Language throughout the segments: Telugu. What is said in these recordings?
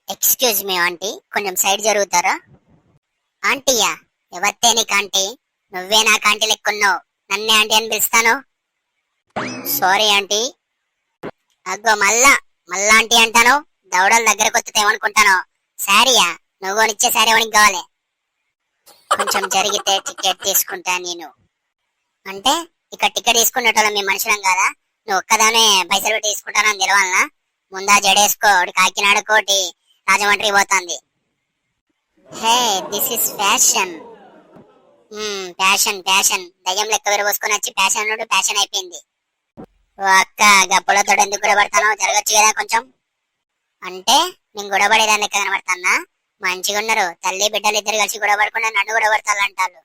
ఎక్స్క్యూజ్ మీ ఆంటీ, కొంచెం సైడ్ జరుగుతారా? ఆంటీయా? ఎవరితే నీకు ఆంటీ? నువ్వే నాకు ఆంటీ లెక్కున్నావు. నన్నే ఆంటీ అని పిలుస్తాను. Sorry aunty. అగ్గో మళ్ళా మళ్ళా ఆంటీ అంటాను. దవడల దగ్గరకు వస్తే ఏమనుకుంటాను? శారీయా? నువ్వు కొనిచ్చే శారీ ఎవరికి కావాలి? కొంచెం జరిగితే టికెట్ తీసుకుంటా నేను. అంటే ఇక్కడ టికెట్ తీసుకునేటోళ్ళం మీ మనుషులం కదా? నువ్వు ఒక్కదానే పైసలు పెట్టి తీసుకుంటానని తెలవాలనా? ముందా జడేసుకో, ఒకటి కాకినాడ కోటి రాజమండ్రి పోతుంది. Hey, this is fashion. Fashion fashion దయ్యం లెక్క విరబోసుకొని వచ్చి ఫ్యాషన్ నుండి ఫ్యాషన్ అయిపోయింది. ఓ అక్క, గప్పులతో ఎందుకు గొడవడతానో జరగచ్చు కదా కొంచెం. అంటే నేను గొడవడేదాన్ని లెక్క కనబడతానా? మంచిగా ఉన్నారు తల్లి బిడ్డలు ఇద్దరు కలిసి గొడవడకుండా నన్ను గొడవడతానంటారు.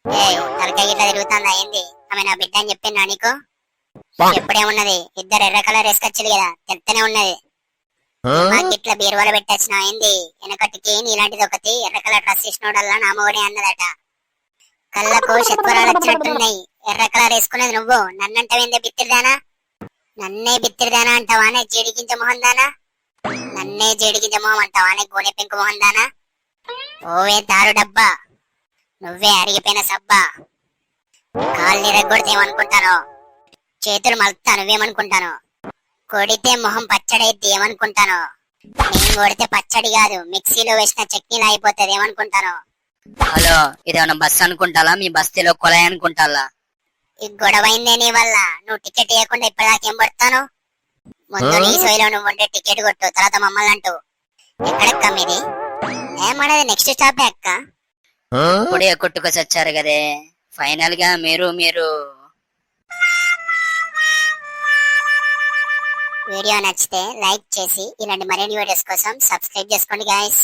ఏ తలకాయ ఇట్లా తిరుగుతుందా ఏంది? ఆమె నా బిడ్డ అని చెప్పిందా నీకు? ఎప్పుడేమున్నది, ఇద్దరు ఎర్ర కలర్ వేసుకొచ్చింది కదా, తెత్తనే ఉన్నది. మాకు ఇట్లా బీరువాలో పెట్టొచ్చిన ఏంది? వెనకటికి నీలాంటిది ఒకటి ఎర్ర కలర్ డ్రెస్ వేసినోడల్లా నా మొగుడే అన్నదట. కళ్ళకు శత్వరాలు వచ్చినట్టున్నాయి. ఎర్ర కలర్ వేసుకునేది నువ్వు, నన్నంటవేందే బిత్తిరిదానా? నన్నే బిత్తిరిదానా అంటావానే జేడిగింజ మొహం దానా? నన్నే జేడిగింజ మొహం అంటావానే గోనె పెంకు మొహం దానా? ఓవే దారు డబ్బా, నువ్వే అరిగిపోయిన సబ్బా. కాళ్ళు నిరగొడితే ఏమనుకుంటానో, చేతులు మలుపుతా నువ్వేమనుకుంటాను? కొడితే మొహం పచ్చడైతే ఏమనుకుంటాను? నేను కొడితే పచ్చడి కాదు, మిక్సీలో వేసిన చట్నీలు అయిపోతుంది ఏమనుకుంటాను? హలో, ఇదేమన్నా బస్ అనుకుంటాలా? మీ బస్తీలో కొలాయి అనుకుంటాలా? ఈ గొడవైందే నీ వల్ల. నువ్వు టికెట్ ఇవ్వకుండా ఇప్పటిదాకా ఏం పడతాను? ముందు నీ సోయిలో నువ్వు ఉండే టికెట్ కొట్టు, తర్వాత మమ్మల్ని అంటూ. ఎక్కడక్క మీది? ఏమన్నది నెక్స్ట్ స్టాప్ అక్క. ఇప్పుడే కొట్టుకొచ్చారు కదే. ఫైనల్ గా మీరు వీడియో నచ్చితే లైక్ చేసి ఇలాంటి మరిన్ని వీడియోస్ కోసం సబ్స్క్రైబ్ చేసుకోండి గైస్.